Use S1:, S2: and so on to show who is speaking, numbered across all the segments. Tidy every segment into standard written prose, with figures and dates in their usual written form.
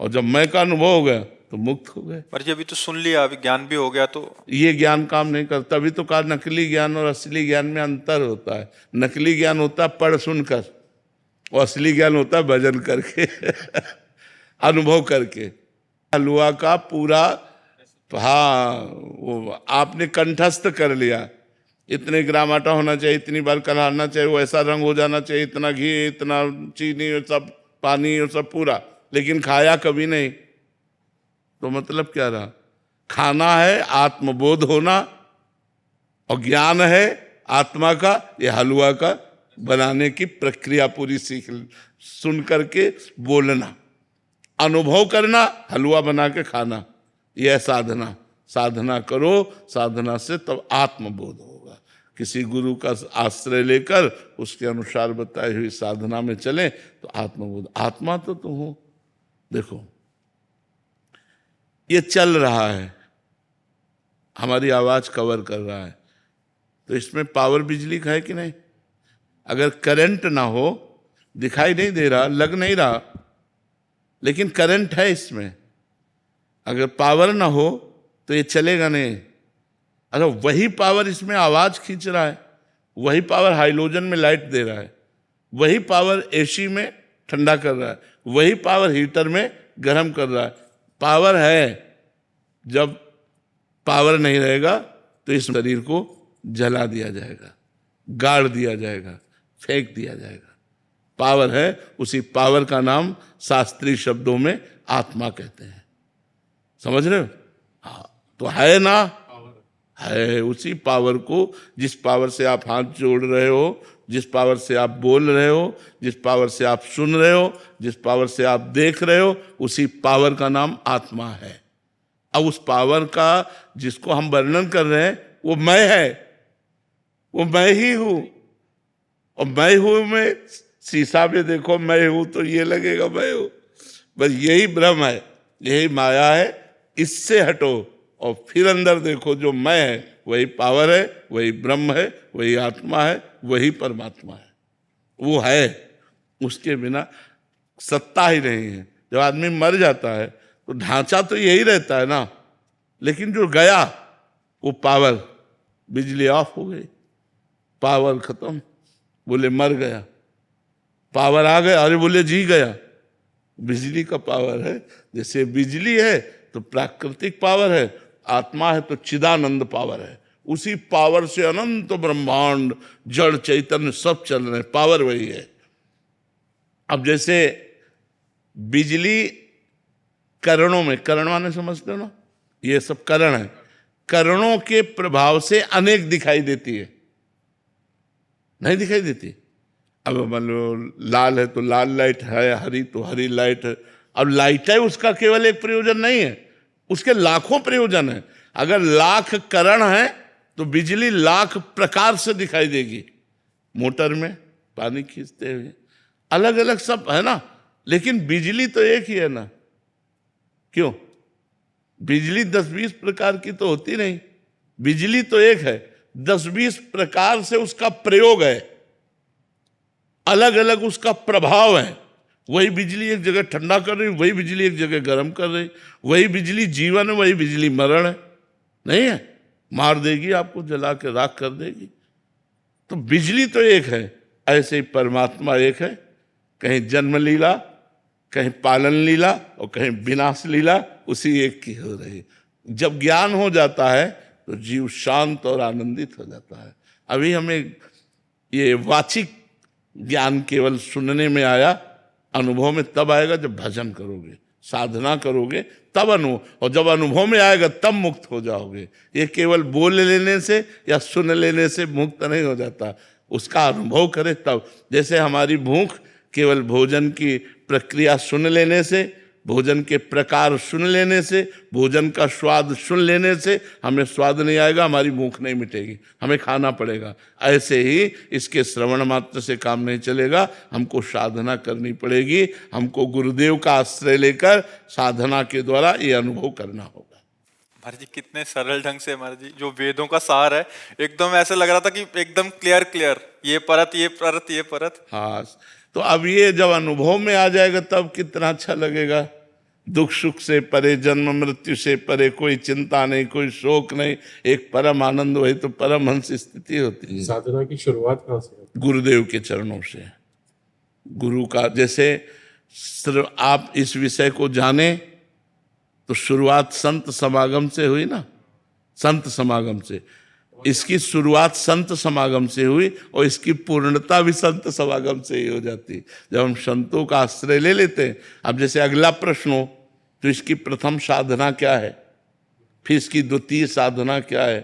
S1: और जब मैं का अनुभव हो गया तो मुक्त हो गए।
S2: पर जी अभी तो सुन लिया, अभी ज्ञान भी हो गया, तो
S1: ये ज्ञान काम नहीं करता। तभी तो कहा नकली ज्ञान और असली ज्ञान में अंतर होता है। नकली ज्ञान होता है पढ़ सुनकर, और असली ज्ञान होता है भजन करके अनुभव करके। हलवा का पूरा, हाँ, वो आपने कंठस्थ कर लिया, इतने ग्राम आटा होना चाहिए, इतनी बार कलाना चाहिए, वो ऐसा रंग हो जाना चाहिए, इतना घी, इतना चीनी, और सब पानी और सब पूरा, लेकिन खाया कभी नहीं। तो मतलब क्या रहा? खाना है आत्मबोध होना, और ज्ञान है आत्मा का, ये हलवा का बनाने की प्रक्रिया पूरी सीख, सुन करके बोलना, अनुभव करना, हलवा बना के खाना, यह साधना। साधना करो, साधना से तब आत्मबोध होगा। किसी गुरु का आश्रय लेकर उसके अनुसार बताई हुई साधना में चले तो आत्मबोध। आत्मा तो तुम हो। देखो ये चल रहा है, हमारी आवाज कवर कर रहा है, तो इसमें पावर बिजली का है कि नहीं? अगर करंट ना हो, दिखाई नहीं दे रहा, लग नहीं रहा, लेकिन करंट है इसमें। अगर पावर ना हो तो ये चलेगा नहीं। अगर वही पावर इसमें आवाज खींच रहा है, वही पावर हाइड्रोजन में लाइट दे रहा है, वही पावर एसी में ठंडा कर रहा है, वही पावर हीटर में गर्म कर रहा है। पावर है। जब पावर नहीं रहेगा तो इस शरीर को जला दिया जाएगा, गाड़ दिया जाएगा, फेंक दिया जाएगा। पावर है, उसी पावर का नाम शास्त्रीय शब्दों में आत्मा कहते हैं। समझ रहे हो? हाँ, तो है ना, है उसी पावर को, जिस पावर से आप हाथ जोड़ रहे हो, जिस पावर से आप बोल रहे हो, जिस पावर से आप सुन रहे हो, जिस पावर से आप देख रहे हो, उसी पावर का नाम आत्मा है। अब उस पावर का जिसको हम वर्णन कर रहे हैं वो मैं है, वो मैं ही हूं। और मैं हूं में शीशा में देखो मैं हूं तो ये लगेगा मैं हूं, बस यही भ्रम है, यही माया है। इससे हटो और फिर अंदर देखो, जो मैं है वही पावर है, वही ब्रह्म है, वही आत्मा है, वही परमात्मा है। वो है, उसके बिना सत्ता ही नहीं है। जब आदमी मर जाता है तो ढांचा तो यही रहता है ना, लेकिन जो गया वो पावर, बिजली ऑफ हो गई, पावर खत्म, बोले मर गया। पावर आ गया, अरे बोले जी गया। बिजली का पावर है। जैसे बिजली है तो प्राकृतिक पावर है, आत्मा है तो चिदानंद पावर है। उसी पावर से अनंत ब्रह्मांड, जड़ चैतन्य सब चल रहे हैं, पावर वही है। अब जैसे बिजली करणों में, करण माने समझते हो ना, ये सब करण है, करणों के प्रभाव से अनेक दिखाई देती है, नहीं दिखाई देती। अब मान लो लाल है तो लाल लाइट है, हरी तो हरी लाइट है। अब लाइट है उसका केवल एक प्रयोजन नहीं है, उसके लाखों प्रयोजन है। अगर लाख करण है तो बिजली लाख प्रकार से दिखाई देगी। मोटर में पानी खींचते हुए अलग अलग सब है ना, लेकिन बिजली तो एक ही है ना। क्यों? बिजली 10-20 प्रकार की तो होती नहीं, बिजली तो एक है, 10-20 प्रकार से उसका प्रयोग है, अलग अलग उसका प्रभाव है। वही बिजली एक जगह ठंडा कर रही, वही बिजली एक जगह गर्म कर रही, वही बिजली जीवन है, वही बिजली मरण है। नहीं है, मार देगी आपको, जला के राख कर देगी। तो बिजली तो एक है, ऐसे ही परमात्मा एक है। कहीं जन्म लीला, कहीं पालन लीला और कहीं विनाश लीला उसी एक की हो रही। जब ज्ञान हो जाता है तो जीव शांत और आनंदित हो जाता है। अभी हमें ये वाचिक ज्ञान केवल सुनने में आया, अनुभव में तब आएगा जब भजन करोगे, साधना करोगे, तब अनुभव, और जब अनुभव में आएगा तब मुक्त हो जाओगे। ये केवल बोल लेने से या सुन लेने से मुक्त नहीं हो जाता, उसका अनुभव करे तब। जैसे हमारी भूख केवल भोजन की प्रक्रिया सुन लेने से, भोजन के प्रकार सुन लेने से, भोजन का स्वाद सुन लेने से हमें स्वाद नहीं आएगा, हमारी भूख नहीं मिटेगी, हमें खाना पड़ेगा। ऐसे ही इसके श्रवण मात्र से काम नहीं चलेगा, हमको साधना करनी पड़ेगी। हमको गुरुदेव का आश्रय लेकर साधना के द्वारा ये अनुभव करना होगा।
S2: महाराज जी कितने सरल ढंग से, महाराज जी जो वेदों का सार है, एकदम ऐसे लग रहा था कि एकदम क्लियर क्लियर, ये परत ये परत ये परत।
S1: हाँ, तो अब ये जब अनुभव में आ जाएगा तब कितना अच्छा लगेगा। दुख सुख से परे, जन्म मृत्यु से परे, कोई चिंता नहीं, कोई शोक नहीं, एक परम आनंद, वही तो परमहंस स्थिति होती है।
S3: साधना की शुरुआत कहाँ से होती
S1: गुरुदेव के चरणों से। गुरु का जैसे सिर्फ आप इस विषय को जाने तो शुरुआत संत समागम से हुई ना, संत समागम से। इसकी शुरुआत संत समागम से हुई और इसकी पूर्णता भी संत समागम से ही हो जाती जब हम संतों का आश्रय ले लेते हैं। अब जैसे अगला प्रश्न हो तो इसकी प्रथम साधना क्या है, फिर इसकी द्वितीय साधना क्या है,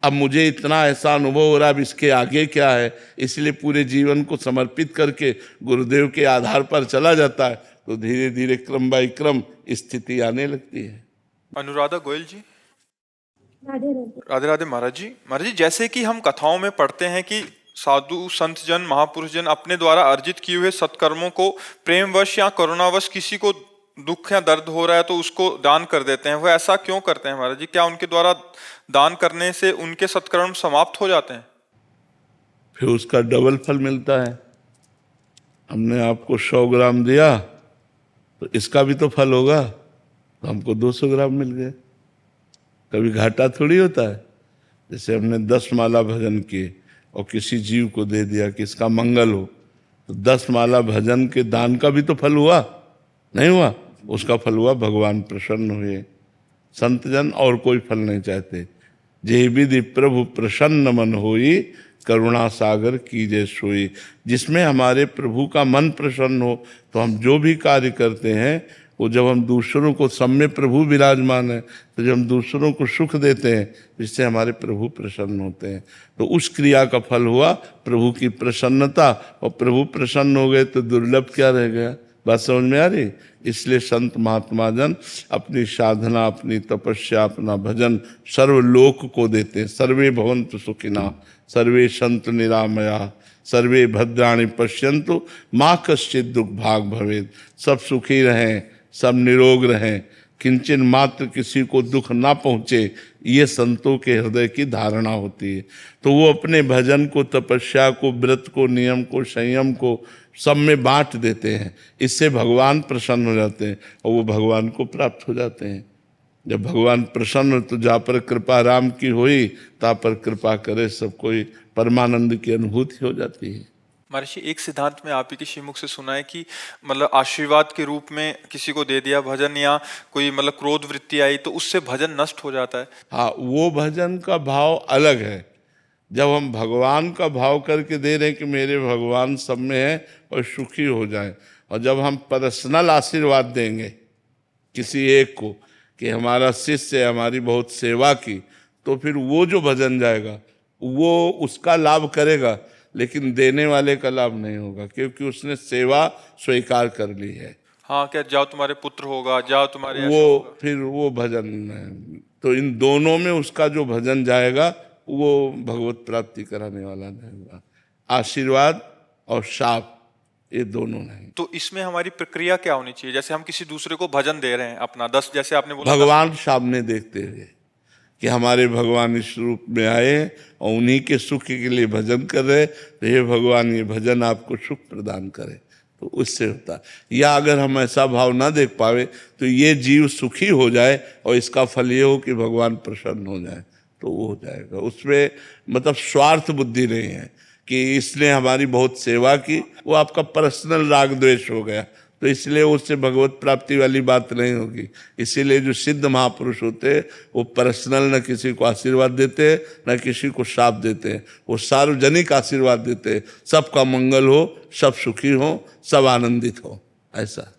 S1: अब मुझे इतना ऐसा अनुभव हो रहा है, अब इसके आगे क्या है, इसलिए पूरे जीवन को समर्पित करके गुरुदेव के आधार पर चला जाता है तो धीरे धीरे क्रम बाई क्रम स्थिति आने लगती है।
S2: अनुराधा गोयल जी।
S4: राधे राधे।
S2: राधे राधे महाराज जी। महाराज जी, जैसे कि हम कथाओं में पढ़ते हैं कि साधु संत जन महापुरुष जन अपने द्वारा अर्जित किए हुए सत्कर्मों को प्रेमवश या करुणावश किसी को दुख या दर्द हो रहा है तो उसको दान कर देते हैं। वो ऐसा क्यों करते हैं महाराज जी? क्या उनके द्वारा दान करने से उनके सत्कर्म समाप्त हो जाते हैं?
S1: फिर उसका डबल फल मिलता है। हमने आपको 100 ग्राम दिया तो इसका भी तो फल होगा, तो हमको 200 ग्राम मिल गए। कभी घाटा थोड़ी होता है। जैसे हमने 10 माला भजन किए और किसी जीव को दे दिया कि इसका मंगल हो, तो 10 माला भजन के दान का भी तो फल हुआ, नहीं हुआ? उसका फल हुआ, भगवान प्रसन्न हुए। संत जन और कोई फल नहीं चाहते। जे विधि प्रभु प्रसन्न मन होई, करुणा सागर कीजे सोई। जिसमें हमारे प्रभु का मन प्रसन्न हो तो हम जो भी कार्य करते हैं वो, जब हम दूसरों को, सब में प्रभु विराजमान है, तो जब हम दूसरों को सुख देते हैं जिससे हमारे प्रभु प्रसन्न होते हैं, तो उस क्रिया का फल हुआ प्रभु की प्रसन्नता। और प्रभु प्रसन्न हो गए तो दुर्लभ क्या रह गया? बात समझ में आ रही? इसलिए संत महात्मा जन अपनी साधना, अपनी तपस्या, अपना भजन सर्वलोक को देते हैं। सर्वे भवन्तु सुखिनः, सर्वे सन्तु निरामयाः, सर्वे भद्राणि पश्यन्तु माँ कश्चित् दुख भाग भवेत्। सब सुखी रहें, सब निरोग रहें, किंचन मात्र किसी को दुख ना पहुँचे, ये संतों के हृदय की धारणा होती है। तो वो अपने भजन को, तपस्या को, व्रत को, नियम को, संयम को सब में बांट देते हैं। इससे भगवान प्रसन्न हो जाते हैं और वो भगवान को प्राप्त हो जाते हैं। जब भगवान प्रसन्न, तो जा पर कृपा राम की होई, ता पर कृपा करे सब कोई। परमानंद की अनुभूति हो जाती है।
S2: महर्षि, एक सिद्धांत में आप ही के श्रीमुख से सुना है कि मतलब आशीर्वाद के रूप में किसी को दे दिया भजन, या कोई मतलब क्रोध वृत्ति आई तो उससे भजन नष्ट हो जाता है।
S1: हाँ, वो भजन का भाव अलग है। जब हम भगवान का भाव करके दे रहे हैं कि मेरे भगवान सब में है और सुखी हो जाए, और जब हम पर्सनल आशीर्वाद देंगे किसी एक को कि हमारा शिष्य हमारी बहुत सेवा की, तो फिर वो जो भजन जाएगा वो उसका लाभ करेगा, लेकिन देने वाले का लाभ नहीं होगा, क्योंकि उसने सेवा स्वीकार कर ली है।
S2: हाँ, क्या जाओ तुम्हारे पुत्र होगा, जाओ तुम्हारे
S1: वो फिर वो भजन है। तो इन दोनों में उसका जो भजन जाएगा वो भगवत प्राप्ति कराने वाला नहीं होगा। आशीर्वाद और शाप, ये दोनों नहीं।
S2: तो इसमें हमारी प्रक्रिया क्या होनी चाहिए? जैसे हम किसी दूसरे को भजन दे रहे हैं अपना 10, जैसे आपने बोला
S1: भगवान सामने देखते हुए कि हमारे भगवान इस रूप में आए और उन्हीं के सुख के लिए भजन कर रहे, तो ये भगवान ये भजन आपको सुख प्रदान करे, तो उससे होता है। या अगर हम ऐसा भाव ना देख पावे तो ये जीव सुखी हो जाए और इसका फल ये हो कि भगवान प्रसन्न हो जाए, तो वो हो जाएगा। उसमें मतलब स्वार्थ बुद्धि नहीं है कि इसने हमारी बहुत सेवा की, वो आपका पर्सनल राग द्वेष हो गया, तो इसलिए उससे भगवत प्राप्ति वाली बात नहीं होगी। इसीलिए जो सिद्ध महापुरुष होते हैं वो पर्सनल न किसी को आशीर्वाद देते हैं न किसी को शाप देते हैं, वो सार्वजनिक आशीर्वाद देते हैं। सबका मंगल हो, सब सुखी हो, सब आनंदित हो, ऐसा।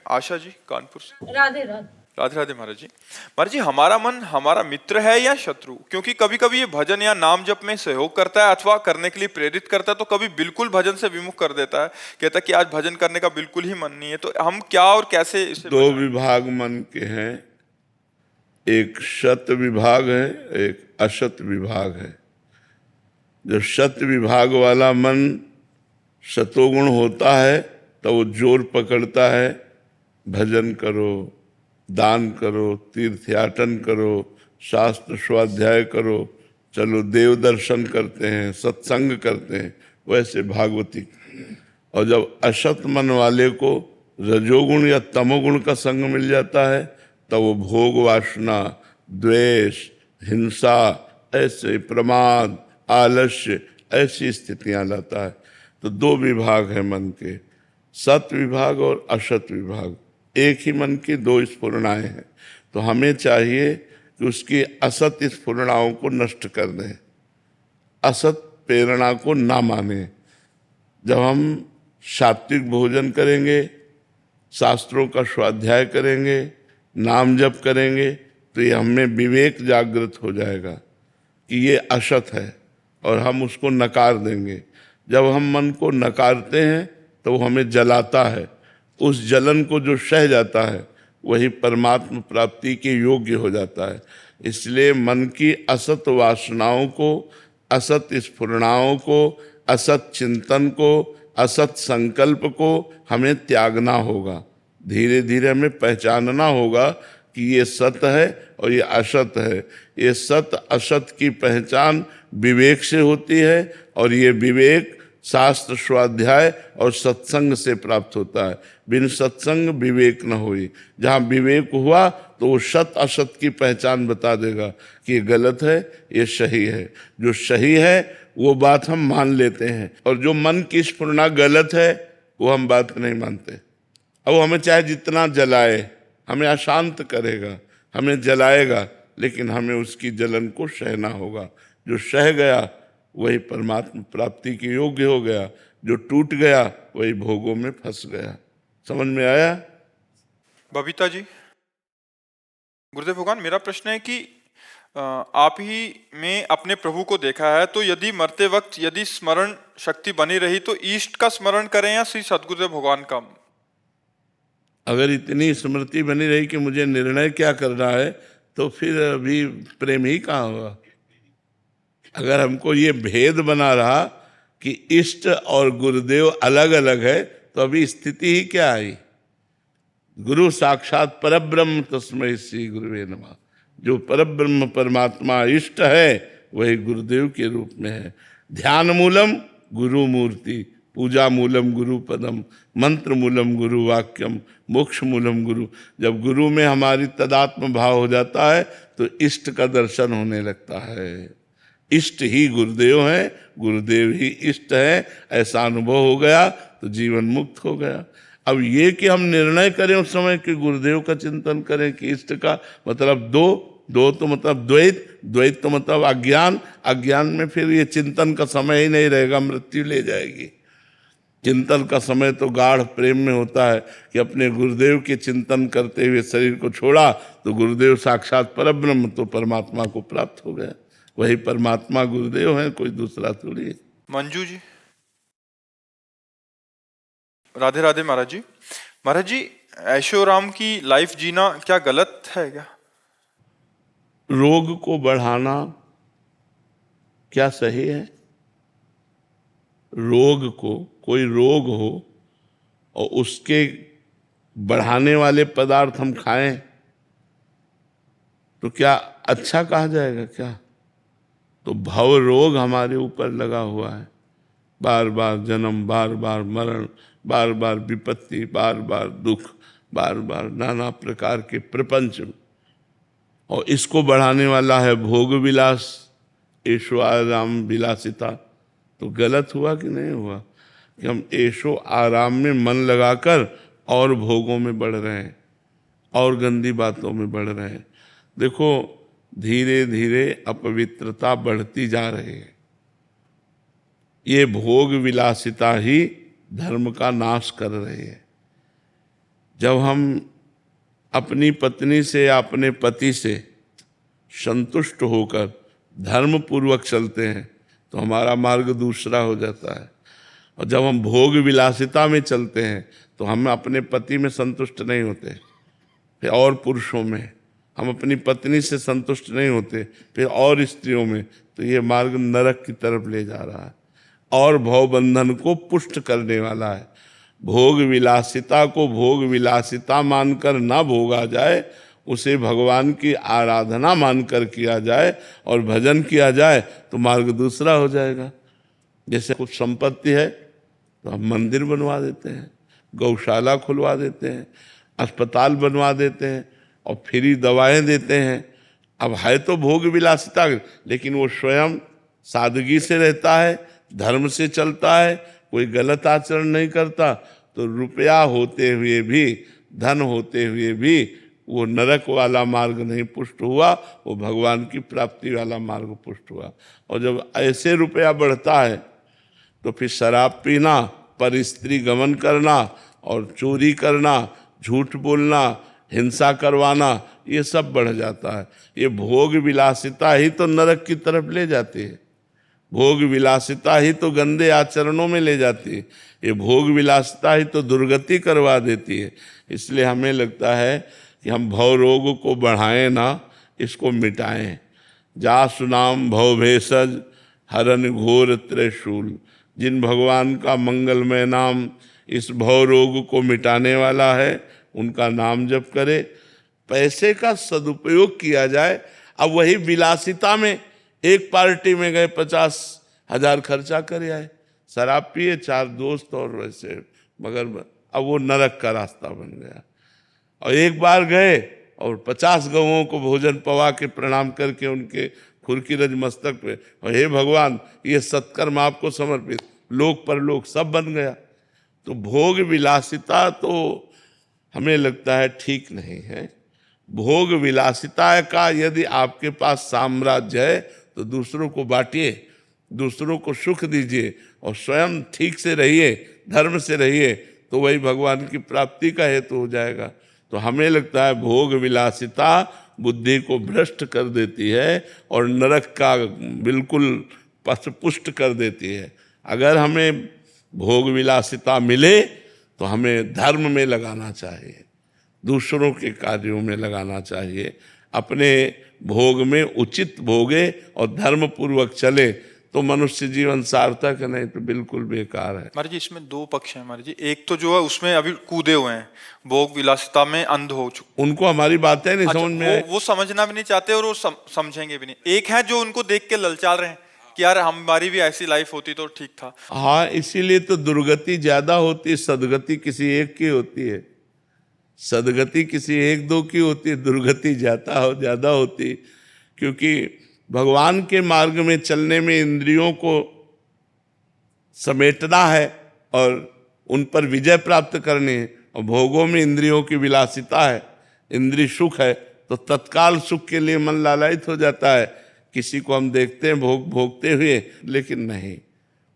S2: आशा जी कानपुर से।
S4: राधे राधे।
S2: राधे राधे महाराज जी। महाराज जी, हमारा मन हमारा मित्र है या शत्रु? क्योंकि कभी कभी ये भजन या नाम जप में सहयोग करता है अथवा करने के लिए प्रेरित करता है, तो कभी बिल्कुल भजन से विमुख कर देता है, कहता है कि आज भजन करने का बिल्कुल ही मन नहीं है। तो हम क्या और कैसे इसे?
S1: 2 विभाग मन के हैं, एक सत विभाग है, एक असत विभाग है। जब सत विभाग वाला मन सतोगुण होता है तो वो जोर पकड़ता है, भजन करो, दान करो, तीर्थयाटन करो, शास्त्र स्वाध्याय करो, चलो देव दर्शन करते हैं, सत्संग करते हैं, वैसे भागवती। और जब असत मन वाले को रजोगुण या तमोगुण का संग मिल जाता है तो वो भोग वासना, द्वेष, हिंसा, ऐसे प्रमाद, आलस्य, ऐसी स्थितियां लाता है। तो दो विभाग है मन के, सत विभाग और असत विभाग। एक ही मन की दो स्फुरणाएं हैं, तो हमें चाहिए कि उसकी असत स्फुरणाओं को नष्ट कर दें, असत प्रेरणा को ना माने। जब हम सात्विक भोजन करेंगे, शास्त्रों का स्वाध्याय करेंगे, नाम जप करेंगे, तो ये हमें विवेक जागृत हो जाएगा कि ये असत है और हम उसको नकार देंगे। जब हम मन को नकारते हैं तो वो हमें जलाता है, उस जलन को जो सह जाता है वही परमात्मा प्राप्ति के योग्य हो जाता है। इसलिए मन की असत वासनाओं को, असत स्फुरणाओं को, असत चिंतन को, असत संकल्प को हमें त्यागना होगा। धीरे धीरे हमें पहचानना होगा कि ये सत है और ये असत है। ये सत असत की पहचान विवेक से होती है और ये विवेक शास्त्र स्वाध्याय और सत्संग से प्राप्त होता है। बिन सत्संग विवेक न हुई। जहाँ विवेक हुआ तो वो सत असत की पहचान बता देगा कि ये गलत है, ये सही है। जो सही है वो बात हम मान लेते हैं और जो मन की स्फुरना गलत है वो हम बात नहीं मानते। अब वो हमें चाहे जितना जलाए, हमें अशांत करेगा, हमें जलाएगा, लेकिन हमें उसकी जलन को सहना होगा। जो सह गया वही परमात्मा प्राप्ति के योग्य हो गया, जो टूट गया वही भोगों में फंस गया। समझ में आया?
S5: बबीता जी, गुरुदेव भगवान, मेरा प्रश्न है कि आप ही में अपने प्रभु को देखा है, तो यदि मरते वक्त यदि स्मरण शक्ति बनी रही तो ईष्ट का स्मरण करें या श्री सद्गुरुदेव भगवान का?
S1: अगर इतनी स्मृति बनी रही कि मुझे निर्णय क्या करना है, तो फिर अभी प्रेम ही कहाँ होगा। अगर हमको ये भेद बना रहा कि इष्ट और गुरुदेव अलग अलग है, तो अभी स्थिति ही क्या आई। गुरु साक्षात परब्रह्म तस्मै श्री गुरुवे नमः। जो परब्रह्म परमात्मा इष्ट है वही गुरुदेव के रूप में है। ध्यान मूलम गुरु मूर्ति, पूजा मूलम गुरु पदम, मंत्र मूलम गुरु वाक्यम, मोक्ष मूलम गुरु। जब गुरु में हमारी तदात्म भाव हो जाता है तो इष्ट का दर्शन होने लगता है। इष्ट ही गुरुदेव है, गुरुदेव ही इष्ट है, ऐसा अनुभव हो गया तो जीवन मुक्त हो गया। अब ये कि हम निर्णय करें उस समय कि गुरुदेव का चिंतन करें कि इष्ट का, मतलब दो तो मतलब द्वैत, द्वैत तो मतलब अज्ञान, अज्ञान में फिर ये चिंतन का समय ही नहीं रहेगा, मृत्यु ले जाएगी। चिंतन का समय तो गाढ़ प्रेम में होता है कि अपने गुरुदेव के चिंतन करते हुए शरीर को छोड़ा तो गुरुदेव साक्षात परब्रह्म, तो परमात्मा को प्राप्त हो गया। वही परमात्मा गुरुदेव है, कोई दूसरा थोड़ी है।
S5: मंजू जी, राधे राधे महाराज जी। महाराज जी, ऐशोराम की लाइफ जीना क्या गलत है क्या?
S1: रोग को बढ़ाना क्या सही है? रोग को, कोई रोग हो और उसके बढ़ाने वाले पदार्थ हम खाएं तो क्या अच्छा कहा जाएगा क्या? तो भव रोग हमारे ऊपर लगा हुआ है। बार बार जन्म, बार बार मरण, बार बार विपत्ति, बार बार दुख, बार बार नाना प्रकार के प्रपंच, और इसको बढ़ाने वाला है भोग विलास, ऐशो आराम विलासिता। तो गलत हुआ कि नहीं हुआ कि हम ऐशो आराम में मन लगाकर और भोगों में बढ़ रहे हैं और गंदी बातों में बढ़ रहे हैं। देखो, धीरे धीरे अपवित्रता बढ़ती जा रही है। ये भोग विलासिता ही धर्म का नाश कर रही है। जब हम अपनी पत्नी से या अपने पति से संतुष्ट होकर धर्म पूर्वक चलते हैं तो हमारा मार्ग दूसरा हो जाता है। और जब हम भोग विलासिता में चलते हैं तो हम अपने पति में संतुष्ट नहीं होते, फिर और पुरुषों में, हम अपनी पत्नी से संतुष्ट नहीं होते, फिर और स्त्रियों में, तो ये मार्ग नरक की तरफ ले जा रहा है और भवबंधन को पुष्ट करने वाला है। भोग विलासिता को भोग विलासिता मानकर ना भोगा जाए, उसे भगवान की आराधना मानकर किया जाए और भजन किया जाए तो मार्ग दूसरा हो जाएगा। जैसे कुछ संपत्ति है तो हम मंदिर बनवा देते हैं, गौशाला खुलवा देते हैं, अस्पताल बनवा देते हैं और फ्री दवाएं देते हैं। अब है तो भोग विलासिता, लेकिन वो स्वयं सादगी से रहता है, धर्म से चलता है, कोई गलत आचरण नहीं करता, तो रुपया होते हुए भी, धन होते हुए भी वो नरक वाला मार्ग नहीं पुष्ट हुआ, वो भगवान की प्राप्ति वाला मार्ग पुष्ट हुआ। और जब ऐसे रुपया बढ़ता है तो फिर शराब पीना, पर स्त्री गमन करना और चोरी करना, झूठ बोलना, हिंसा करवाना, ये सब बढ़ जाता है। ये भोग विलासिता ही तो नरक की तरफ ले जाती है, भोग विलासिता ही तो गंदे आचरणों में ले जाती है, ये भोग विलासिता ही तो दुर्गति करवा देती है। इसलिए हमें लगता है कि हम भव रोग को बढ़ाएं ना, इसको मिटाएं। जासु नाम भव भेषज हरन घोर त्रिशूल, जिन भगवान का मंगलमय नाम इस भव रोग को मिटाने वाला है, उनका नाम जप करे, पैसे का सदुपयोग किया जाए। अब वही विलासिता में एक पार्टी में गए 50,000 खर्चा करे आए, शराब पिए, 4 दोस्त और वैसे, मगर अब वो नरक का रास्ता बन गया। और एक बार गए और 50 गौओं को भोजन पवा के प्रणाम करके उनके खुरकी रज मस्तक पे, और हे भगवान ये सत्कर्म आपको समर्पित, लोक परलोक सब बन गया। तो भोग विलासिता तो हमें लगता है ठीक नहीं है। भोग विलासिता का यदि आपके पास साम्राज्य है तो दूसरों को बांटिए, दूसरों को सुख दीजिए और स्वयं ठीक से रहिए, धर्म से रहिए, तो वही भगवान की प्राप्ति का हेतु हो जाएगा। तो हमें लगता है भोग विलासिता बुद्धि को भ्रष्ट कर देती है और नरक का बिल्कुल पथ पुष्ट कर देती है। अगर हमें भोग विलासिता मिले तो हमें धर्म में लगाना चाहिए, दूसरों के कार्यों में लगाना चाहिए, अपने भोग में उचित भोगे और धर्म पूर्वक चले तो मनुष्य जीवन सार्थक है, नहीं तो बिल्कुल बेकार है।
S5: महाराज जी इसमें 2 पक्ष हैं महाराज जी। एक तो जो है उसमें अभी कूदे हुए हैं, भोग विलासिता में अंध हो चुके,
S1: उनको हमारी बातें नहीं समझ में,
S5: वो समझना भी नहीं चाहते और वो समझेंगे भी नहीं। एक है जो उनको देख के ललचा रहे हैं कि यार हमारी भी ऐसी लाइफ होती तो ठीक था।
S1: हाँ, इसीलिए तो दुर्गति ज्यादा होती है, सदगति किसी एक की होती है, सदगति किसी 1-2 की होती है, दुर्गति ज्यादा होती, क्योंकि भगवान के मार्ग में चलने में इंद्रियों को समेटना है और उन पर विजय प्राप्त करनी है, और भोगों में इंद्रियों की विलासिता है, इंद्रिय सुख है, तो तत्काल सुख के लिए मन लालायित हो जाता है। किसी को हम देखते हैं भोगते हुए, लेकिन नहीं,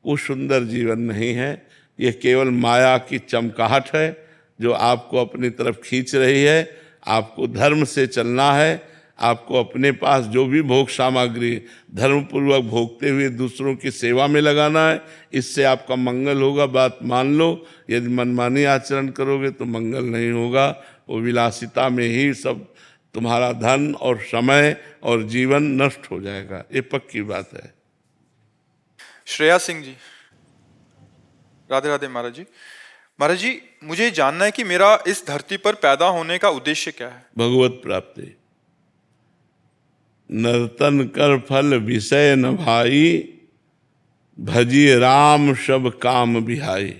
S1: वो सुंदर जीवन नहीं है, ये केवल माया की चमकाहट है जो आपको अपनी तरफ खींच रही है। आपको धर्म से चलना है, आपको अपने पास जो भी भोग सामग्री धर्मपूर्वक भोगते हुए दूसरों की सेवा में लगाना है, इससे आपका मंगल होगा, बात मान लो। यदि मनमानी आचरण करोगे तो मंगल नहीं होगा, वो विलासिता में ही सब तुम्हारा धन और समय और जीवन नष्ट हो जाएगा, ये पक्की बात है।
S5: श्रेया सिंह जी, राधे राधे महाराज जी। महाराज जी मुझे जानना है कि मेरा इस धरती पर पैदा होने का उद्देश्य क्या है?
S1: भगवत प्राप्ति। नर्तन कर फल विषय न भाई, भजी राम सब काम बिहाई।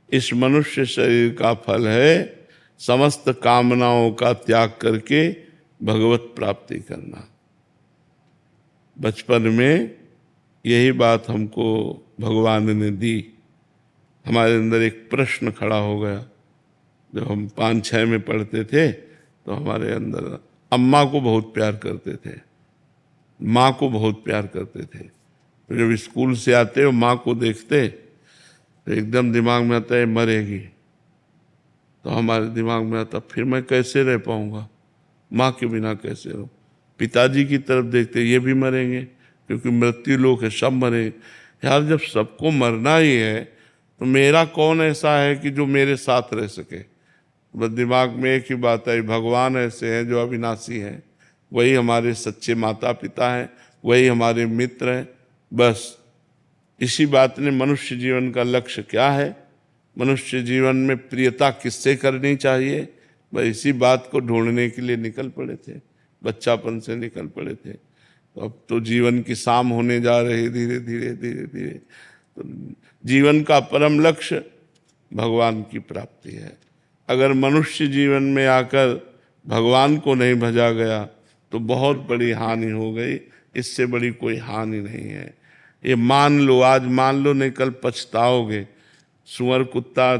S1: इस मनुष्य शरीर का फल है समस्त कामनाओं का त्याग करके भगवत प्राप्ति करना। बचपन में यही बात हमको भगवान ने दी। हमारे अंदर एक प्रश्न खड़ा हो गया, जब हम 5-6 में पढ़ते थे तो हमारे अंदर अम्मा को बहुत प्यार करते थे, माँ को बहुत प्यार करते थे। तो जब स्कूल से आते और माँ को देखते तो एकदम दिमाग में आता है मरेगी, तो हमारे दिमाग में आता फिर मैं कैसे रह पाऊँगा, माँ के बिना कैसे रहूँ। पिताजी की तरफ देखते, ये भी मरेंगे क्योंकि मृत्यु लोक है, सब मरेंगे। यार जब सबको मरना ही है तो मेरा कौन ऐसा है कि जो मेरे साथ रह सके। बस दिमाग में एक ही बात है, भगवान ऐसे हैं जो अविनाशी हैं, वही हमारे सच्चे माता पिता हैं, वही हमारे मित्र हैं। बस इसी बात ने मनुष्य जीवन का लक्ष्य क्या है, मनुष्य जीवन में प्रियता किससे करनी चाहिए, बस इसी बात को ढूंढने के लिए निकल पड़े थे, बच्चापन से निकल पड़े थे। तो अब तो जीवन की शाम होने जा रही, धीरे धीरे धीरे धीरे। तो जीवन का परम लक्ष्य भगवान की प्राप्ति है। अगर मनुष्य जीवन में आकर भगवान को नहीं भजा गया तो बहुत बड़ी हानि हो गई, इससे बड़ी कोई हानि नहीं है। ये मान लो, आज मान लो, नहीं कल पछताओगे। सुअर, कुत्ता,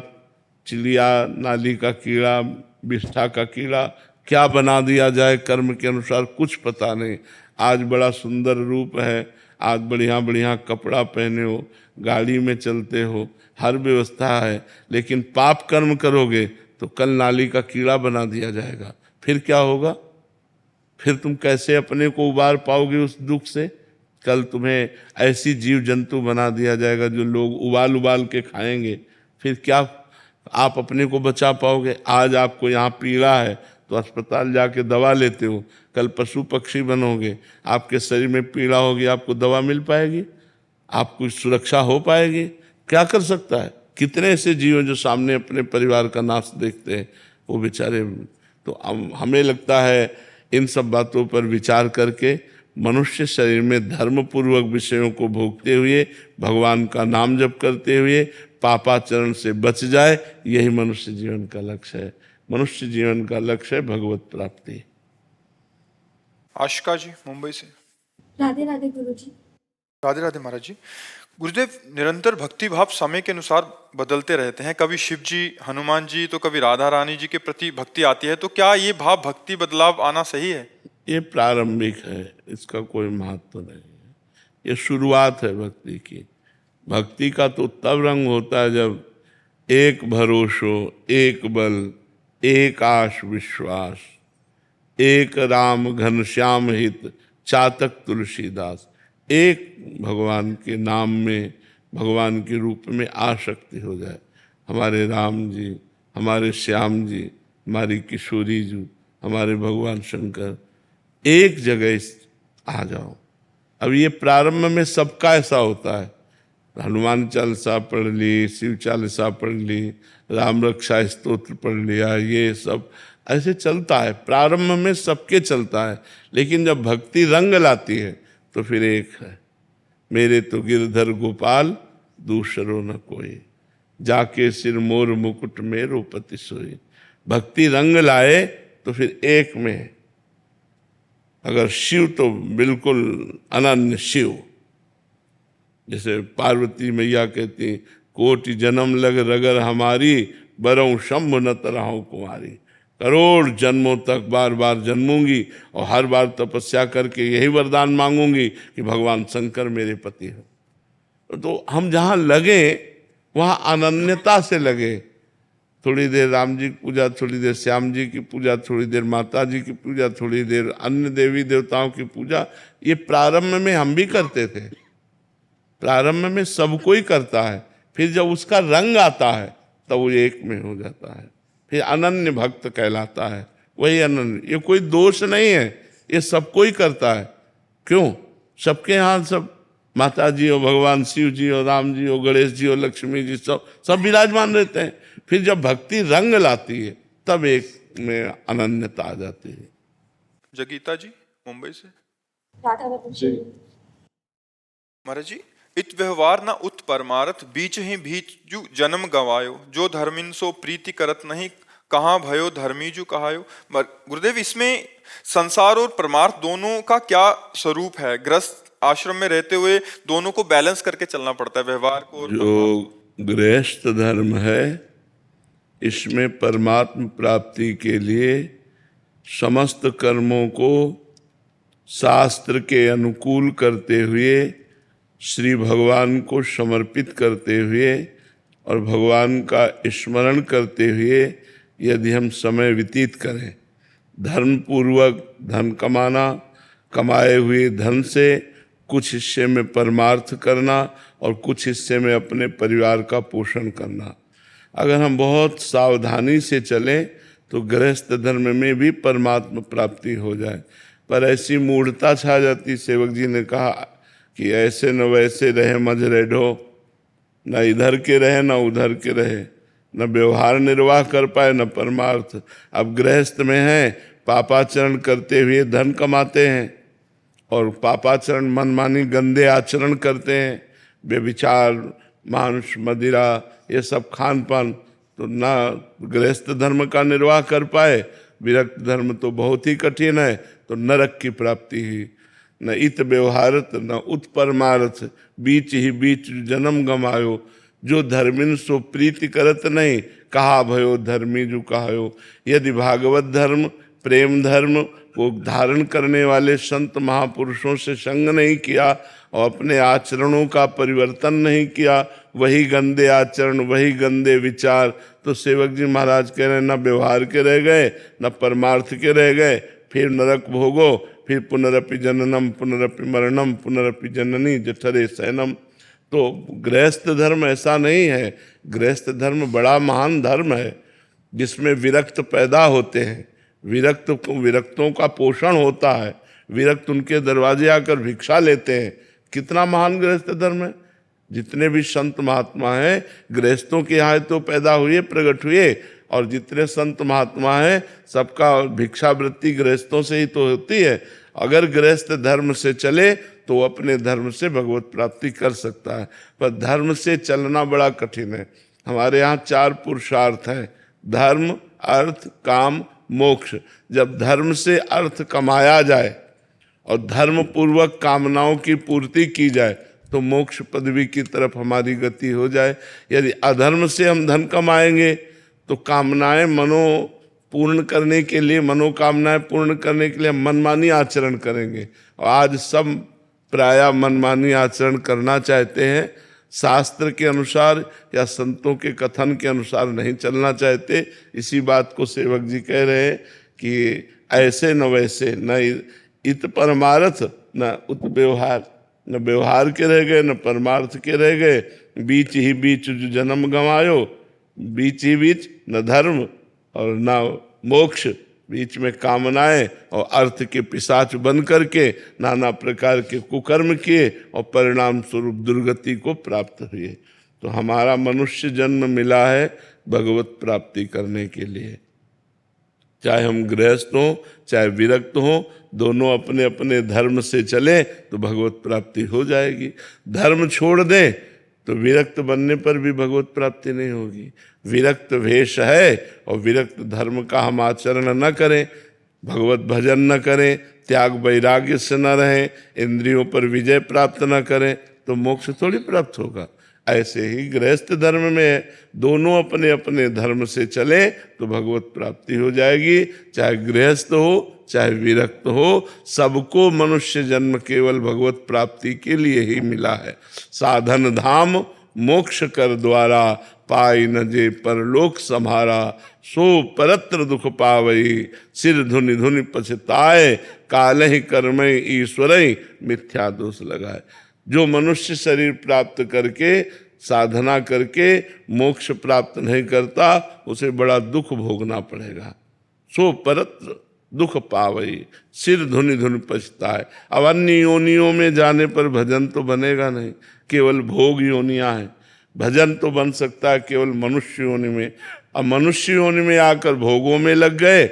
S1: चिड़िया, नाली का कीड़ा, बिष्ठा का कीड़ा, क्या बना दिया जाए कर्म के अनुसार कुछ पता नहीं। आज बड़ा सुंदर रूप है, आज बढ़िया बढ़िया कपड़ा पहने हो, गाड़ी में चलते हो, हर व्यवस्था है, लेकिन पाप कर्म करोगे तो कल नाली का कीड़ा बना दिया जाएगा। फिर क्या होगा? फिर तुम कैसे अपने को उबार पाओगे उस दुख से? कल तुम्हें ऐसी जीव जंतु बना दिया जाएगा जो लोग उबाल उबाल के खाएंगे। फिर क्या आप अपने को बचा पाओगे? आज आपको यहाँ पीड़ा है तो अस्पताल जाके दवा लेते हो, कल पशु पक्षी बनोगे, आपके शरीर में पीड़ा होगी, आपको दवा मिल पाएगी? आपको सुरक्षा हो पाएगी? क्या कर सकता है? कितने ऐसे जीव जो सामने अपने परिवार का नाश देखते हैं, वो बेचारे। तो हमें लगता है इन सब बातों पर विचार करके मनुष्य शरीर में धर्मपूर्वक विषयों को भोगते हुए, भगवान का नाम जप करते हुए पापाचरण से बच जाए, यही मनुष्य जीवन का लक्ष्य है। मनुष्य जीवन का लक्ष्य है भगवत प्राप्ति।
S5: आशिका जी मुंबई से।
S4: राधे राधे गुरुजी।
S5: राधे राधे महाराज जी। गुरुदेव, निरंतर भक्ति भाव समय के अनुसार बदलते रहते हैं। कभी शिव जी, हनुमान जी, तो कभी राधा रानी जी के प्रति भक्ति आती है, तो क्या ये भाव भक्ति बदलाव आना सही है?
S1: ये प्रारंभिक है, इसका कोई महत्व नहीं है। ये शुरुआत है भक्ति की। भक्ति का तो तब रंग होता है जब एक भरोसो, एक बल, एक आश विश्वास, एक राम घनश्याम हित चातक तुलसीदास। एक भगवान के नाम में, भगवान के रूप में आसक्ति हो जाए। हमारे राम जी, हमारे श्याम जी, हमारी किशोरी जी, हमारे भगवान शंकर, एक जगह आ जाओ। अब ये प्रारंभ में सबका ऐसा होता है। हनुमान चालीसा पढ़ ली, शिव चालीसा पढ़ ली, राम रक्षा स्तोत्र पढ़ लिया, ये सब ऐसे चलता है, प्रारंभ में सबके चलता है। लेकिन जब भक्ति रंग लाती है तो फिर एक है, मेरे तो गिरधर गोपाल दूसरो न कोई, जाके सिर मोर मुकुट मेरो पति सोई। भक्ति रंग लाए तो फिर एक में है। अगर शिव तो बिल्कुल अनन्य शिव, जैसे पार्वती मैया कहती, कोटि जन्म लग रगर हमारी, बरऊं शंभु न तरहूं कुमारी। करोड़ जन्मों तक बार बार जन्मूंगी और हर बार तपस्या करके यही वरदान मांगूंगी कि भगवान शंकर मेरे पति हो। तो हम जहाँ लगे वहाँ अनन्यता से लगे। थोड़ी देर राम जी की पूजा, थोड़ी देर श्याम जी की पूजा, थोड़ी देर माता जी की पूजा, थोड़ी देर अन्य देवी देवताओं की पूजा। ये प्रारंभ में हम भी करते थे, प्रारंभ में सब कोई करता है। फिर जब उसका रंग आता है तब वो एक में हो जाता है, फिर अनन्य भक्त कहलाता है। वही अनन्य, ये कोई दोष नहीं है, ये सब कोई करता है। क्यों? सबके यहाँ सब माता जी हो, भगवान शिव जी हो, राम जी हो, गणेश जी हो, लक्ष्मी जी, सब विराजमान रहते हैं। फिर जब भक्ति रंग लाती है तब एक में अनन्यता आ जाती है।
S5: जगीता जी मुंबई से।
S4: राधा राधे
S3: जी।
S5: महाराज जी, इत व्यवहार न उत परमारथ, बीच ही बीचु जन्म गवायो, जो धर्मिन सो प्रीति करत नहीं, कहाँ भयो धर्मीजु कहायो। गुरुदेव, इसमें संसार और परमार्थ दोनों का क्या स्वरूप है? गृहस्थ आश्रम में रहते हुए दोनों को बैलेंस करके चलना पड़ता है, व्यवहार को।
S1: जो गृहस्थ धर्म है इसमें परमात्म प्राप्ति के लिए समस्त कर्मों को शास्त्र के अनुकूल करते हुए, श्री भगवान को समर्पित करते हुए और भगवान का स्मरण करते हुए यदि हम समय व्यतीत करें, धर्म पूर्वक धन कमाना, कमाए हुए धन से कुछ हिस्से में परमार्थ करना और कुछ हिस्से में अपने परिवार का पोषण करना। अगर हम बहुत सावधानी से चलें तो गृहस्थ धर्म में भी परमात्मा प्राप्ति हो जाए। पर ऐसी मूढ़ता छा जाती, सेवक जी ने कहा कि ऐसे न वैसे रहे मज रेढ़ो, न इधर के रहे न उधर के रहे, न व्यवहार निर्वाह कर पाए न परमार्थ। अब गृहस्थ में हैं, पापाचरण करते हुए धन कमाते हैं और पापाचरण मनमानी गंदे आचरण करते हैं, व्यभिचार, मांस, मदिरा, ये सब खान पान, तो ना गृहस्थ धर्म का निर्वाह कर पाए। विरक्त धर्म तो बहुत ही कठिन है, तो नरक की प्राप्ति ही। न इत व्यवहारत न उत परमारथ, बीच ही बीच जन्म गमायो। जो धर्मिन सो प्रीति करत नहीं, कहा भयो धर्मी जो कहायो। यदि भागवत धर्म प्रेम धर्म को धारण करने वाले संत महापुरुषों से संग नहीं किया और अपने आचरणों का परिवर्तन नहीं किया, वही गंदे आचरण वही गंदे विचार, तो सेवक जी महाराज कह रहे हैं न व्यवहार के रह गए न परमार्थ के रह गए, फिर नरक भोगो, फिर पुनरपि जननम पुनरपि मरणम पुनरपि जननी जठरे शयनम। तो गृहस्थ धर्म ऐसा नहीं है। गृहस्थ धर्म बड़ा महान धर्म है, जिसमें विरक्त पैदा होते हैं, विरक्तों का पोषण होता है, विरक्त उनके दरवाजे आकर भिक्षा लेते हैं। कितना महान गृहस्थ धर्म है। जितने भी संत महात्मा हैं गृहस्थों के यहाँ तो पैदा हुए प्रकट हुए, और जितने संत महात्मा हैं सबका भिक्षावृत्ति गृहस्थों से ही तो होती है। अगर गृहस्थ धर्म से चले तो अपने धर्म से भगवत प्राप्ति कर सकता है, पर धर्म से चलना बड़ा कठिन है। हमारे यहाँ 4 पुरुषार्थ हैं, धर्म अर्थ काम मोक्ष। जब धर्म से अर्थ कमाया जाए और धर्म पूर्वक कामनाओं की पूर्ति की जाए तो मोक्ष पदवी की तरफ हमारी गति हो जाए। यदि अधर्म से हम धन कमाएंगे तो कामनाएं पूर्ण करने के लिए, मनोकामनाएं पूर्ण करने के लिए हम मनमानी आचरण करेंगे। और आज सब प्रायः मनमानी आचरण करना चाहते हैं, शास्त्र के अनुसार या संतों के कथन के अनुसार नहीं चलना चाहते। इसी बात को सेवक जी कह रहे हैं कि ऐसे न वैसे, न इत परमार्थ न उत व्यवहार, न व्यवहार के रह गए न परमार्थ के रह गए। बीच ही बीच जो जन्म गंवायो, बीच ही बीच न धर्म और न मोक्ष, बीच में कामनाएं और अर्थ के पिशाच बन करके नाना प्रकार के कुकर्म किए और परिणाम स्वरूप दुर्गति को प्राप्त हुए। तो हमारा मनुष्य जन्म मिला है भगवत प्राप्ति करने के लिए। चाहे हम गृहस्थ हों चाहे विरक्त हों, दोनों अपने अपने धर्म से चले तो भगवत प्राप्ति हो जाएगी। धर्म छोड़ दें तो विरक्त बनने पर भी भगवत प्राप्ति नहीं होगी। विरक्त वेश है और विरक्त धर्म का हम आचरण न करें, भगवत भजन न करें, त्याग वैराग्य से न रहें, इंद्रियों पर विजय प्राप्त न करें तो मोक्ष थोड़ी प्राप्त होगा। ऐसे ही गृहस्थ धर्म में दोनों अपने अपने धर्म से चले तो भगवत प्राप्ति हो जाएगी। चाहे गृहस्थ हो चाहे विरक्त हो, सबको मनुष्य जन्म केवल भगवत प्राप्ति के लिए ही मिला है। साधन धाम मोक्ष कर द्वारा, पाई न जे परलोक सम्हारा। सो परत्र दुख पावई, सिर धुनि धुनि पछताए। कालहि कर्मय ईश्वरई, मिथ्या दोष लगाए। जो मनुष्य शरीर प्राप्त करके साधना करके मोक्ष प्राप्त नहीं करता, उसे बड़ा दुख भोगना पड़ेगा। सो परत्र दुख पावई, सिर धुनि धुनि पछताए। अब अन्य योनियों में जाने पर भजन तो बनेगा नहीं, केवल भोग योनियां हैं। भजन तो बन सकता है केवल मनुष्य योनि में। अब मनुष्य योनि में आकर भोगों में लग गए,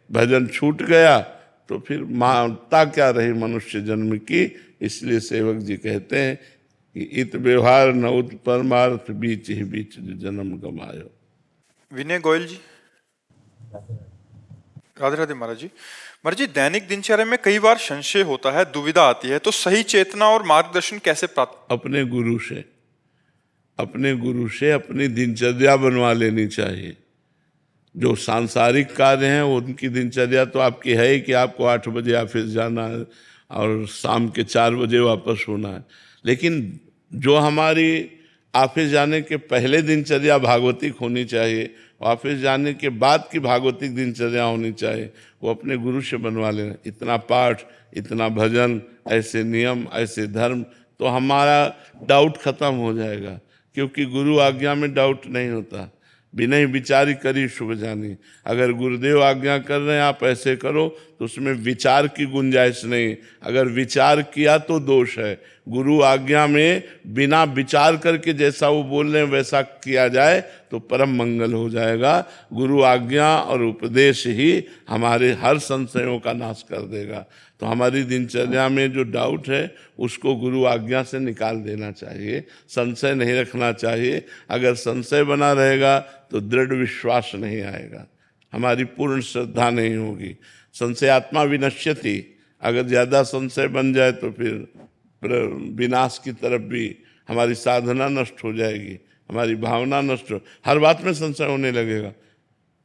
S1: भजन छूट गया, तो फिर मानता क्या रही मनुष्य जन्म की। इसलिए सेवक जी कहते हैं कि इत व्यवहार न उत परमार्थ, बीच ही बीच जन्म गमायो।
S5: विनय गोयल जी। राधे राधे महाराज जी। महाराज जी, दैनिक दिनचर्या में कई बार संशय होता है, दुविधा आती है, तो सही चेतना और मार्गदर्शन कैसे प्राप्त?
S1: अपने गुरु से अपनी दिनचर्या बनवा लेनी चाहिए। जो सांसारिक कार्य हैं उनकी दिनचर्या तो आपकी है ही कि आपको 8 बजे ऑफिस जाना है और शाम के 4 बजे वापस होना है। लेकिन जो हमारी ऑफिस जाने के पहले दिनचर्या भागवतिक होनी चाहिए, ऑफिस जाने के बाद की भागवतिक दिनचर्या होनी चाहिए, वो अपने गुरु से बनवा लेना। इतना पाठ, इतना भजन, ऐसे नियम, ऐसे धर्म, तो हमारा डाउट खत्म हो जाएगा। क्योंकि गुरु आज्ञा में डाउट नहीं होता। बिना विचारी करी शुभ जानी। अगर गुरुदेव आज्ञा कर रहे हैं आप ऐसे करो, तो उसमें विचार की गुंजाइश नहीं। अगर विचार किया तो दोष है, गुरु आज्ञा में बिना विचार करके जैसा वो बोल रहे हैं वैसा किया जाए तो परम मंगल हो जाएगा। गुरु आज्ञा और उपदेश ही हमारे हर संशयों का नाश कर देगा। तो हमारी दिनचर्या में जो डाउट है उसको गुरु आज्ञा से निकाल देना चाहिए, संशय नहीं रखना चाहिए। अगर संशय बना रहेगा तो दृढ़ विश्वास नहीं आएगा, हमारी पूर्ण श्रद्धा नहीं होगी। संशयात्मा विनश्यति, अगर ज़्यादा संशय बन जाए तो फिर विनाश की तरफ भी हमारी साधना नष्ट हो जाएगी, हमारी भावना नष्ट हो, हर बात में संशय होने लगेगा।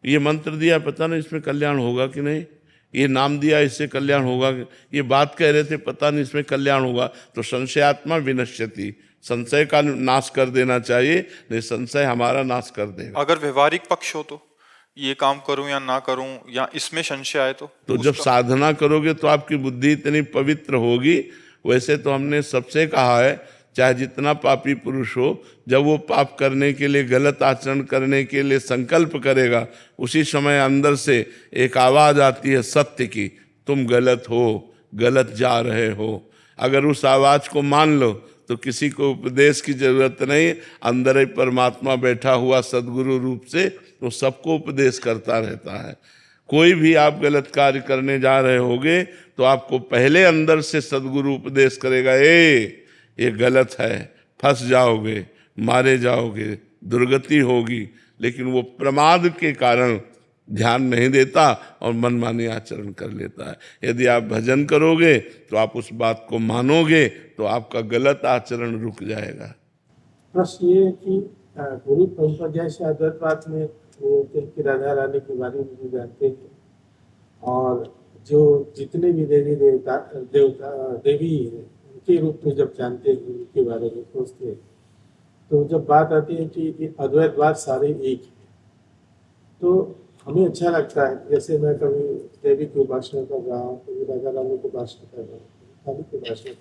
S1: ये मंत्र दिया, पता नहीं इसमें कल्याण होगा कि नहीं, ये नाम दिया इससे कल्याण होगा, ये बात कह रहे थे पता नहीं इसमें कल्याण होगा। तो संशयात्मा विनश्यति, संशय का नाश कर देना चाहिए, नहीं संशय हमारा नाश कर देगा।
S5: अगर व्यवहारिक पक्ष हो तो ये काम करूं या ना करूं, या इसमें संशय आए तो
S1: जब साधना करोगे तो आपकी बुद्धि इतनी पवित्र होगी। वैसे तो हमने सबसे कहा है, चाहे जितना पापी पुरुष हो, जब वो पाप करने के लिए, गलत आचरण करने के लिए संकल्प करेगा, उसी समय अंदर से एक आवाज़ आती है सत्य की, तुम गलत हो, गलत जा रहे हो। अगर उस आवाज़ को मान लो तो किसी को उपदेश की जरूरत नहीं, अंदर ही परमात्मा बैठा हुआ सद्गुरु रूप से तो सबको उपदेश करता रहता है। कोई भी आप गलत कार्य करने जा रहे होगे तो आपको पहले अंदर से सद्गुरु उपदेश करेगा, ये गलत है, फंस जाओगे, मारे जाओगे, दुर्गति होगी। लेकिन वो प्रमाद के कारण ध्यान नहीं देता और मनमानी आचरण कर लेता है। यदि आप भजन करोगे तो आप उस बात को मानोगे तो आपका गलत आचरण रुक जाएगा।
S3: प्रश्न ये है कि गुरु परंपरा से अद्वैतवाद में कि राधा रानी के बारे में भी जानते हैं, और जो जितने भी देवी उनके रूप में जब जानते हैं, उनके बारे में सोचते हैं, तो जब बात आती है कि अद्वैतवाद सारे एक है, तो हमें अच्छा लगता है। जैसे मैं कभी देवी की उपासना कर रहा हूँ, कभी राधा रानी की उपासना कर रहा हूँ, काली की उपासना,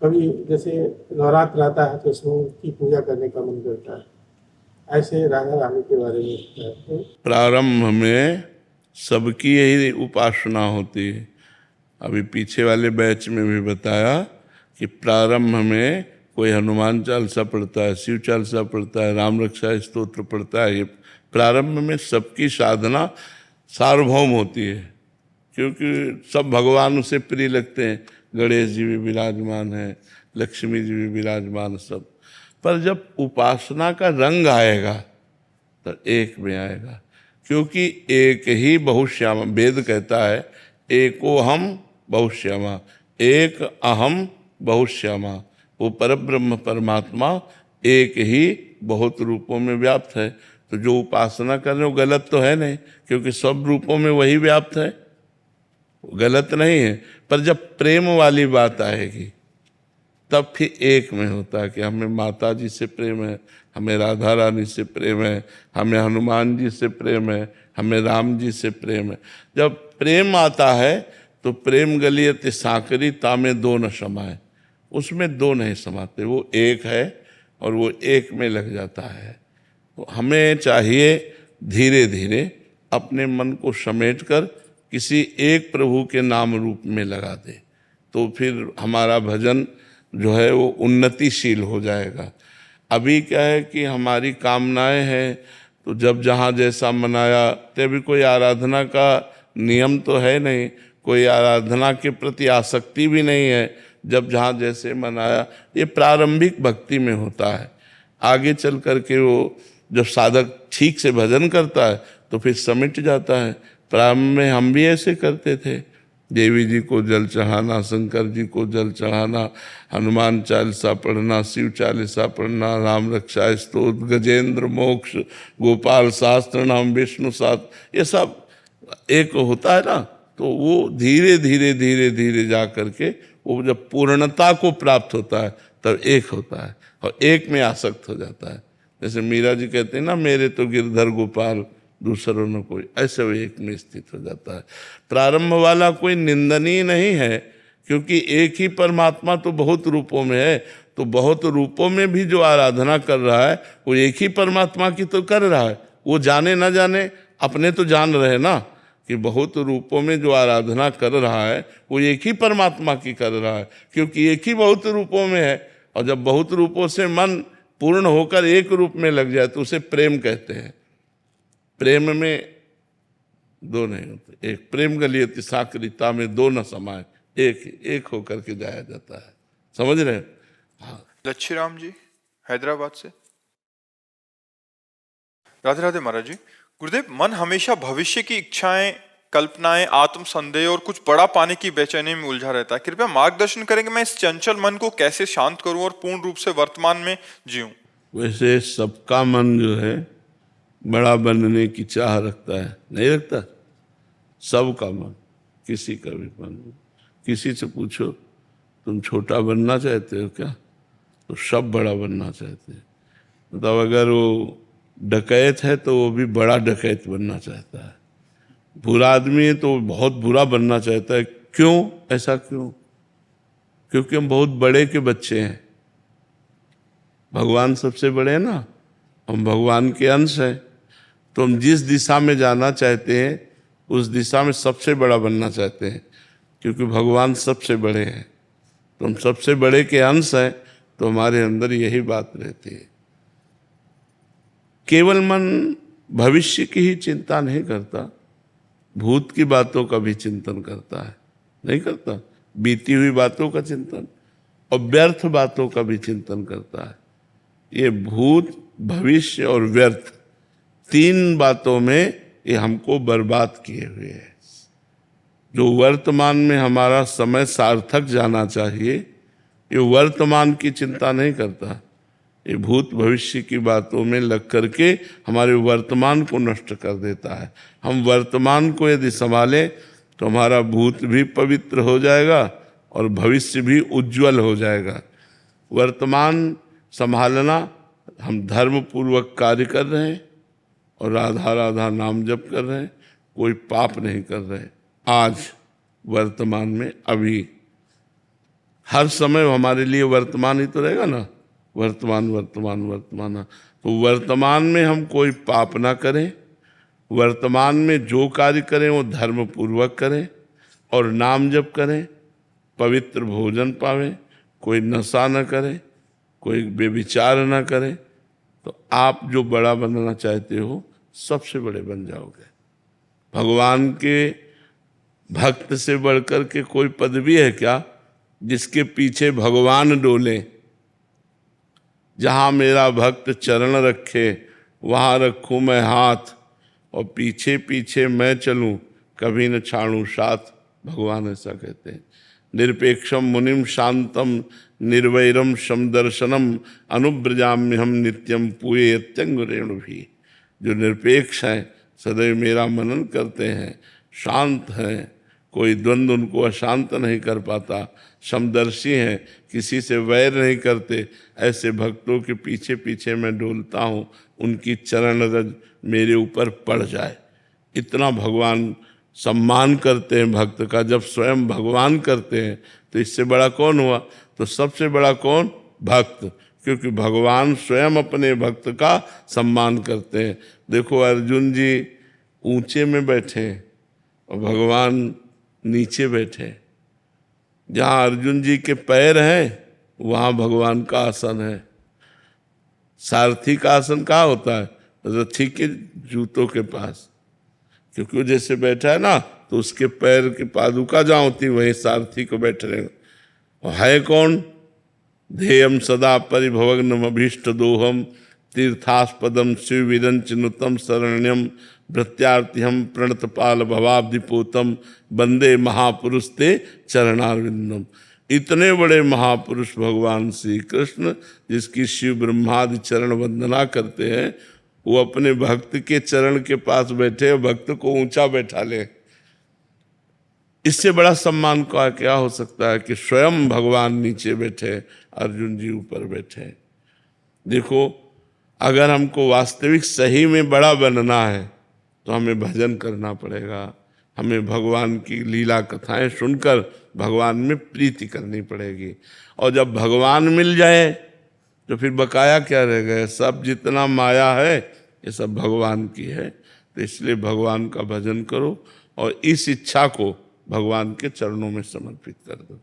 S3: कभी जैसे नवरात्र आता है तो उसमें की पूजा करने का मन करता है। ऐसे राधा रानी के बारे में
S1: प्रारंभ में सबकी यही उपासना होती है। अभी पीछे वाले बैच में भी बताया कि प्रारंभ में कोई हनुमान चालीसा पढ़ता है, शिव चालीसा पढ़ता है, राम रक्षा स्तोत्र पढ़ता है। ये प्रारंभ में सबकी साधना सार्वभौम होती है, क्योंकि सब भगवान उसे प्रिय लगते हैं। गणेश जी भी विराजमान हैं, लक्ष्मी जी भी विराजमान, सब। पर जब उपासना का रंग आएगा तो एक में आएगा, क्योंकि एक ही बहुश्यामा, वेद कहता है एको हम बहुश्यामा, एक अहम बहुश्यामा। वो परब्रह्म परमात्मा एक ही बहुत रूपों में व्याप्त है। तो जो उपासना कर रहे हो गलत तो है नहीं, क्योंकि सब रूपों में वही व्याप्त है, गलत नहीं है। पर जब प्रेम वाली बात आएगी तब फिर एक में होता है कि हमें माता जी से प्रेम है, हमें राधा रानी से प्रेम है, हमें हनुमान जी से प्रेम है, हमें राम जी से प्रेम है। जब प्रेम आता है तो प्रेम गलियत साकरी तामे दो न समाए, उसमें दो नहीं समाते, वो एक है और वो एक में लग जाता है। तो हमें चाहिए धीरे धीरे अपने मन को समेट कर किसी एक प्रभु के नाम रूप में लगा दे, तो फिर हमारा भजन जो है वो उन्नतिशील हो जाएगा। अभी क्या है कि हमारी कामनाएं हैं, तो जब जहाँ जैसा मनाया, तभी कोई आराधना का नियम तो है नहीं, कोई आराधना के प्रति आसक्ति भी नहीं है। जब जहाँ जैसे मनाया, ये प्रारंभिक भक्ति में होता है। आगे चल करके वो जब साधक ठीक से भजन करता है तो फिर समिट जाता है। प्रारंभ में हम भी ऐसे करते थे, देवी जी को जल चढ़ाना, शंकर जी को जल चढ़ाना, हनुमान चालीसा पढ़ना, शिव चालीसा पढ़ना, राम रक्षा स्तोत्र, गजेंद्र मोक्ष, गोपाल शास्त्र नाम, विष्णु शास्त्र, ये सब एक होता है ना। तो वो धीरे धीरे धीरे धीरे जा करके वो जब पूर्णता को प्राप्त होता है तब एक होता है और एक में आसक्त हो जाता है। जैसे मीरा जी कहते हैं ना, मेरे तो गिरधर गोपाल दूसरों न कोई, ऐसे वो एक में स्थित हो जाता है। प्रारंभ वाला कोई निंदनीय नहीं है, क्योंकि एक ही परमात्मा तो बहुत रूपों में है। तो बहुत रूपों में भी जो आराधना कर रहा है वो एक ही परमात्मा की तो कर रहा है। वो जाने ना जाने, अपने तो जान रहे ना कि बहुत रूपों में जो आराधना कर रहा है वो एक ही परमात्मा की कर रहा है, क्योंकि एक ही बहुत रूपों में है। और जब बहुत रूपों से मन पूर्ण होकर एक रूप में लग जाए तो उसे प्रेम कहते हैं। प्रेम में दो नहीं होते, एक प्रेम गलियति साकरिता में दो न समाये, एक होकर के जाया जाता है। समझ रहे हैं? हाँ।
S5: लच्छी राम जी हैदराबाद से। राधे राधे महाराज जी। गुरुदेव, मन हमेशा भविष्य की इच्छाएं, कल्पनाएं, आत्म संदेह और कुछ बड़ा पाने की बेचैनी में उलझा रहता है। कृपया मार्गदर्शन करेंगे मैं इस चंचल मन को कैसे शांत करूं और पूर्ण रूप से वर्तमान में जीऊं।
S1: वैसे सबका मन जो है बड़ा बनने की चाह रखता है, नहीं रखता? सबका मन, किसी का भी मन। किसी से पूछो तुम छोटा बनना चाहते हो क्या, तो सब बड़ा बनना चाहते हैं। मतलब अगर वो डकैत है तो वो भी बड़ा डकैत बनना चाहता है। बुरा आदमी है तो वो बहुत बुरा बनना चाहता है। क्यों? ऐसा क्यों? क्योंकि हम बहुत बड़े के बच्चे हैं। भगवान सबसे बड़े हैं ना, हम भगवान के अंश हैं। तो हम जिस दिशा में जाना चाहते हैं उस दिशा में सबसे बड़ा बनना चाहते हैं, क्योंकि भगवान सबसे बड़े हैं। तो हम सबसे बड़े के अंश हैं, तो हमारे अंदर यही बात रहती है। केवल मन भविष्य की ही चिंता नहीं करता, भूत की बातों का भी चिंतन करता है, नहीं करता? बीती हुई बातों का चिंतन और व्यर्थ बातों का भी चिंतन करता है। ये भूत, भविष्य और व्यर्थ, तीन बातों में ये हमको बर्बाद किए हुए है। जो वर्तमान में हमारा समय सार्थक जाना चाहिए, ये वर्तमान की चिंता नहीं करता। ये भूत भविष्य की बातों में लग करके हमारे वर्तमान को नष्ट कर देता है। हम वर्तमान को यदि संभालें तो हमारा भूत भी पवित्र हो जाएगा और भविष्य भी उज्जवल हो जाएगा। वर्तमान संभालना, हम धर्म पूर्वक कार्य कर रहे हैं और राधा राधा नाम जप कर रहे हैं, कोई पाप नहीं कर रहे। आज वर्तमान में, अभी हर समय हमारे लिए वर्तमान ही तो रहेगा ना, वर्तमान वर्तमान वर्तमान। तो वर्तमान में हम कोई पाप ना करें, वर्तमान में जो कार्य करें वो धर्म पूर्वक करें और नाम जप करें, पवित्र भोजन पावें, कोई नशा न करें, कोई बेविचार न करें, तो आप जो बड़ा बनना चाहते हो सबसे बड़े बन जाओगे। भगवान के भक्त से बढ़कर के कोई पदवी है क्या जिसके पीछे भगवान डोले? जहाँ मेरा भक्त चरण रखे वहाँ रखूँ मैं हाथ, और पीछे पीछे मैं चलूँ कभी न छाड़ूँ साथ। भगवान ऐसा कहते हैं। निरपेक्षम मुनिम शांतम निर्वैरम समदर्शनम अनुब्रजाम्यहम नित्यम पूये त्यंगुरेणु भी। जो निरपेक्ष हैं, सदैव मेरा मनन करते हैं, शांत हैं, कोई द्वंद्व उनको अशांत नहीं कर पाता, समदर्शी हैं, किसी से वैर नहीं करते, ऐसे भक्तों के पीछे पीछे मैं डोलता हूँ, उनकी चरण रज मेरे ऊपर पड़ जाए। इतना भगवान सम्मान करते हैं भक्त का। जब स्वयं भगवान करते हैं तो इससे बड़ा कौन हुआ? तो सबसे बड़ा कौन? भक्त, क्योंकि भगवान स्वयं अपने भक्त का सम्मान करते हैं। देखो अर्जुन जी ऊंचे में बैठे और भगवान नीचे बैठे। जहाँ अर्जुन जी के पैर हैं वहाँ भगवान का आसन है। सारथी का आसन कहाँ होता है? रथी के जूतों के पास, क्योंकि वो जैसे बैठा है ना तो उसके पैर की पादुका जहाँ होती वहीं सारथी को बैठ रहे। और है कौन? ध्येयम सदा परिभवग्नम अभीष्ट दोहम तीर्थास्पदम शिव विरंचनुतम शरण्यम भृत्यार्थिहम प्रणतपाल भवाब्धिपोतम वंदे महापुरुष ते चरणारविंदम। इतने बड़े महापुरुष भगवान श्री कृष्ण, जिसकी शिव ब्रह्मादि चरण वंदना करते हैं, वो अपने भक्त के चरण के पास बैठे, भक्त को ऊंचा बैठा ले। इससे बड़ा सम्मान का क्या हो सकता है कि स्वयं भगवान नीचे बैठे, अर्जुन जी ऊपर बैठे। देखो, अगर हमको वास्तविक सही में बड़ा बनना है तो हमें भजन करना पड़ेगा, हमें भगवान की लीला कथाएं सुनकर भगवान में प्रीति करनी पड़ेगी। और जब भगवान मिल जाए तो फिर बकाया क्या रह गया? सब जितना माया है ये सब भगवान की है। तो इसलिए भगवान का भजन करो और इस इच्छा को भगवान के चरणों में समर्पित कर दो।